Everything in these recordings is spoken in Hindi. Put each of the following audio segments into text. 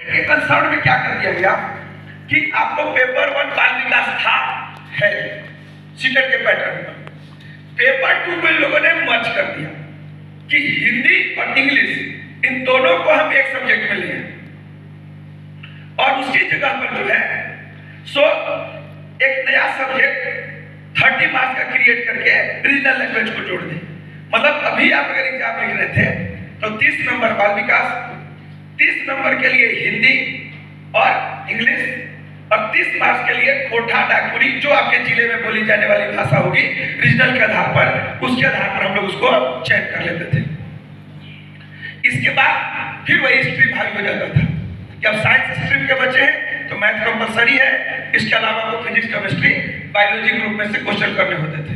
के कंसर्न में क्या कर दिया गया कि आपको पेपर 1 बाल विकास था है सीटेट के पैटर्न पर, पेपर 2 को इन लोगों ने मर्ज कर दिया कि हिंदी और इंग्लिश इन दोनों को हम एक सब्जेक्ट में लिए और उसकी जगह पर जो है सो एक नया सब्जेक्ट 30 मार्क्स का क्रिएट करके रीजनल लैंग्वेज को जोड़ दें। मतलब अभी आप अगर एग्जाम लिख रहे थे तो 30 नंबर बाल विकास, 30 नंबर के लिए हिंदी और इंग्लिश और 30 मार्क्स के लिए कोठा नागपुरी जो आपके जिले में बोली जाने वाली भाषा होगी रीजनल के आधार पर, उसके आधार पर हम लोग उसको चेक कर लेते थे। इसके बाद फिर वही स्ट्रीम भाग हो जाता था कि अब साइंस स्ट्रीम के बच्चे हैं तो मैथ कंपलसरी है, इसके अलावा आपको फिजिक्स केमिस्ट्री बायोलॉजी ग्रुप में से क्वेश्चन करने होते थे।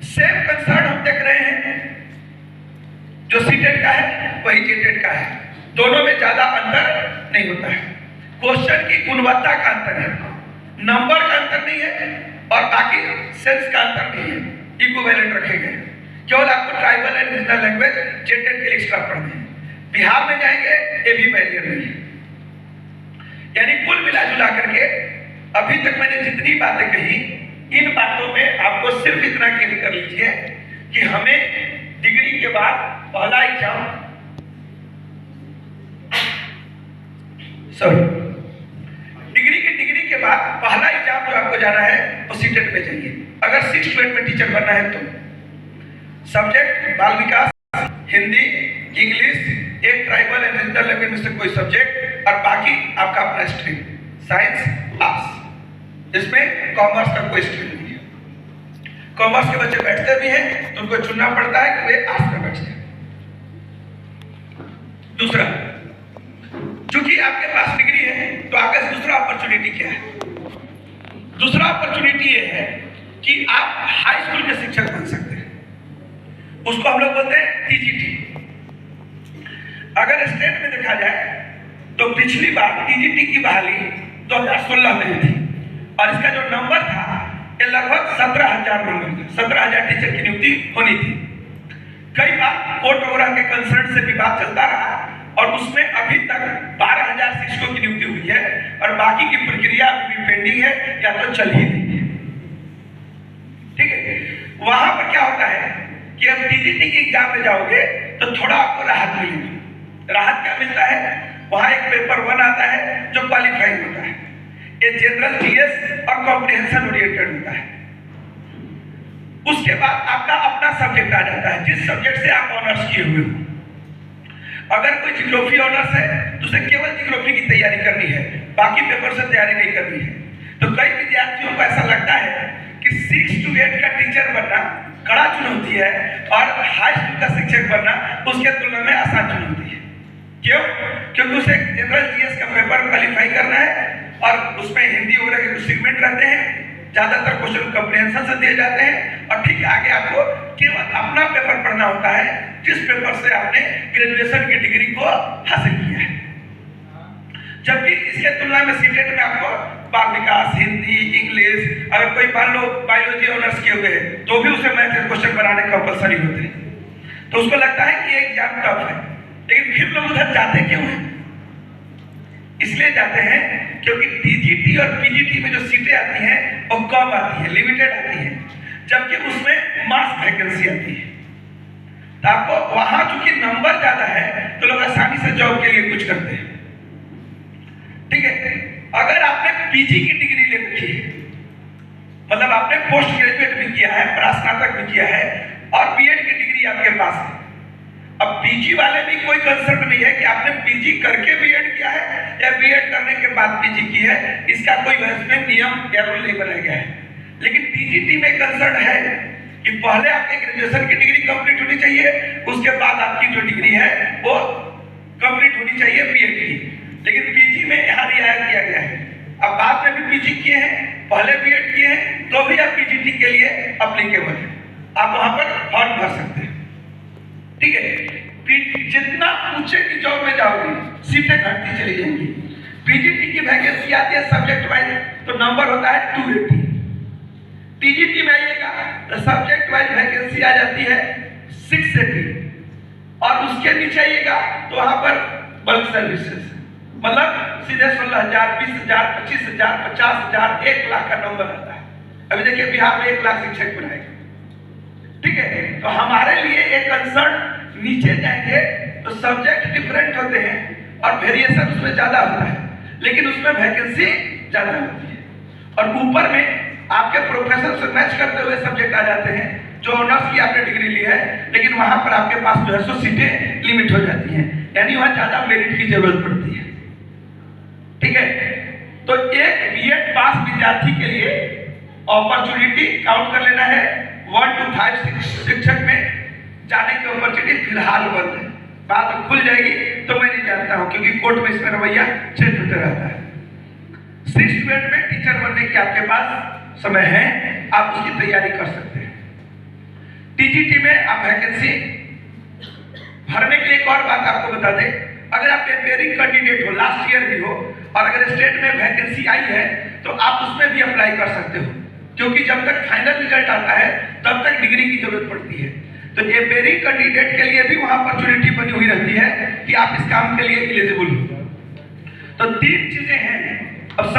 सेम कंसर्न हम देख रहे हैं जो सीटेट का है वही जेटेट का है, दोनों में ज्यादा अंतर नहीं होता है। क्वेश्चन की गुणवत्ता का अंतर है, नंबर का अंतर नहीं है और बाकी सेंस का अंतर नहीं है, इक्विवेलेंट रखे गए। केवल आपको tribal and regional language JTET के लिए एक्स्ट्रा पढ़ने हैं। बिहार में जाएंगे ये भी बैरियर नहीं है। यानी कुल मिला जुला करके अभी तक मैंने जितनी बातें कही इन बातों में आपको सिर्फ इतना क्लियर कर लीजिए कि हमें डिग्री के बाद पहला एग्जाम डिग्री के बाद पहला एग्जाम जो आपको जाना है वो सीटेट में जाइए। अगर 6 to 8 में टीचर बनना है तो सब्जेक्ट बाल विकास, हिंदी, इंग्लिश, एक ट्राइबल एंड रीजनल लैंग्वेज में से कोई सब्जेक्ट और बाकी आपका अपना स्ट्रीम साइंस आर्ट्स। इसमें कॉमर्स का कोई स्ट्रीम नहीं है। कॉमर्स के बच्चे बैठते भी हैं तो उनको चुनना पड़ता है कि वे आर्ट्स में बैठते हैं। दूसरा, चूंकि आपके पास डिग्री है तो आगे से दूसरा अपॉर्चुनिटी क्या है? दूसरा अपॉर्चुनिटी ये है कि आप हाई स्कूल के शिक्षक बन सकते हैं, उसको हम लोग बोलते हैं टीजीटी। अगर स्टेट में देखा जाए तो पिछली बार टीजीटी की बहाली 2016 में हुई थी और इसका जो नंबर था ये लगभग 17,000 नंबर था। 17,000 टीचर की नियुक्ति होनी थी। कई बार कोर्ट वगैरह के कंसर्न से विवाद चलता रहा और उसमें अभी तक 12,000 शिक्षकों की नियुक्ति हुई है और बाकी की प्रक्रिया अभी भी पेंडिंग है या तो चल ही नहीं है। ठीक है, वहां पर क्या होता है कि अब टीजीटी के एग्जाम में जाओगे तो थोड़ा आपको राहत मिलेगी। राहत क्या मिलता है? वहां एक पेपर 1 आता है जो क्वालिफाइंग होता है, ये जनरल जीएस और कॉम्प्रिहेंशन ओरिएंटेड होता है। उसके बाद आपका अपना सब्जेक्ट आ जाता है जिस सब्जेक्ट से आप ऑनर्स किए हुए हो। अगर कोई जियोग्राफी ऑनर्स है तो उसे केवल जियोग्राफी की तैयारी करनी है, बाकी पेपर से तैयारी नहीं करनी है। तो कई विद्यार्थियों को ऐसा लगता है कि 6 to 8 का टीचर बनना कड़ा चुनौती है और हाई स्कूल का शिक्षक बनना उसके तुलना में आसान चुनौती है। क्यों? क्योंकि उसे जनरल जीएस का पेपर क्वालिफाई करना है और उसमें हिंदी वगैरह के कुछ सेगमेंट रहते हैं, ज्यादातर क्वेश्चन कॉम्प्रिहेंशन से दिए जाते हैं और ठीक आगे आपको केवल अपना पेपर पढ़ना होता है जिस पेपर से आपने ग्रेजुएशन की डिग्री को हासिल किया है। जबकि इसके तुलना में सीटेट में आपको बाल विकास, हिंदी, इंग्लिश, अगर कोई मान लो बायोलॉजी ऑनर्स किए हुए हैं तो भी उसे मैथ के क्वेश्चन बनाने कंपलसरी होते हैं। तो उसको लगता है कि एग्जाम टफ है, लेकिन फिर लोग उधर जाते क्यों हैं? इसलिए जाते हैं क्योंकि टीजीटी और पीजीटी में जो सीटें आती हैं वो कम आती है, लिमिटेड आती है, जबकि उसमें मास वैकेंसी आती है। तो आपको वहां चूंकि नंबर ज्यादा है तो लोग आसानी से जॉब के लिए कुछ करते हैं। ठीक है, अगर आपने पीजी की डिग्री ले रखी है, मतलब आपने पोस्ट ग्रेजुएट भी किया है, स्नातक भी किया है और बीएड की डिग्री आपके पास है। अब पीजी वाले भी कोई कंसर्न नहीं है कि आपने पीजी करके बीएड किया है या बीएड करने के बाद पीजी की है, इसका कोई इसमें नियम या रूल नहीं बनाया गया है। लेकिन टीजीटी में कंसर्न है कि पहले आपकी ग्रेजुएशन की डिग्री कंप्लीट होनी चाहिए, उसके बाद आपकी जो डिग्री है वो कंप्लीट होनी चाहिए बीएड की। लेकिन पीजी में यहाँ रियायत दिया गया है। अब बाद में भी पीजी किए हैं, पहले बीएड किए हैं तो भी आप पीजीटी के लिए अप्लीकेबल है, आप वहां पर फॉर्म भर सकते हैं। ठीक है, जितना ऊंचे की जॉब में जाओगे सीटें घटती चली जाएंगी। पीजीटी की वैकेंसी आती है सब्जेक्ट वाइज तो नंबर होता है 280। टीजीटी में आइएगा तो सब्जेक्ट वाइज वैकेंसी आ जाती है 680 और उसके नीचे आइएगा तो वहां पर बल्क सर्विसेज मतलब सीधे 16,000, 20,000, 25,000, 50,000, 1,00,000 का नंबर आता है। अभी देखिए बिहार में 1,00,000 शिक्षक बनाएंगे, ठीक है। तो हमारे लिए एक कंसर्न नीचे जाएंगे तो सब्जेक्ट डिफरेंट होते हैं और वेरिएशन उसमें ज्यादा होता है, लेकिन उसमें वैकेंसी ज्यादा होती है। और ऊपर में आपके प्रोफेसर से मैच करते हुए सब्जेक्ट आ जाते हैं, जो ऑनर्स की आपने डिग्री ली है, लेकिन वहां पर आपके पास जो है सो सीटें लिमिट हो जाती हैं, यानी वहां ज्यादा मेरिट की जरूरत पड़ती है, ठीक है। तो एक बीएड पास विद्यार्थी के लिए अपॉर्चुनिटी काउंट कर लेना है 1 to 5 शिक्षक में जाने की अपॉर्चुनिटी फिलहाल बंद है। बात खुल जाएगी तो मैं नहीं जानता हूं, क्योंकि कोर्ट में इसमें रवैया चेंज होता रहता है। 6 स्टूडेंट में टीचर बनने की आपके पास समय है, आप उसकी तैयारी कर सकते हैं। टीजीटी में आप वैकेंसी भरने के लिए एक और बात आपको बता दें, अगर आप पेपरिंग कैंडिडेट हो, लास्ट ईयर भी हो, और अगर स्टेट में वैकेंसी आई है तो आप उसमें भी अप्लाई कर सकते हो, क्योंकि जब तक फाइनल रिजल्ट आता है तब तक डिग्री की जरूरत पड़ती है। तो पेपरिंग कैंडिडेट के लिए भी वहां अपॉर्चुनिटी बनी हुई रहती है कि आप इस काम के लिए एलिजिबल हो। तो 3 चीजें हैं। अब सब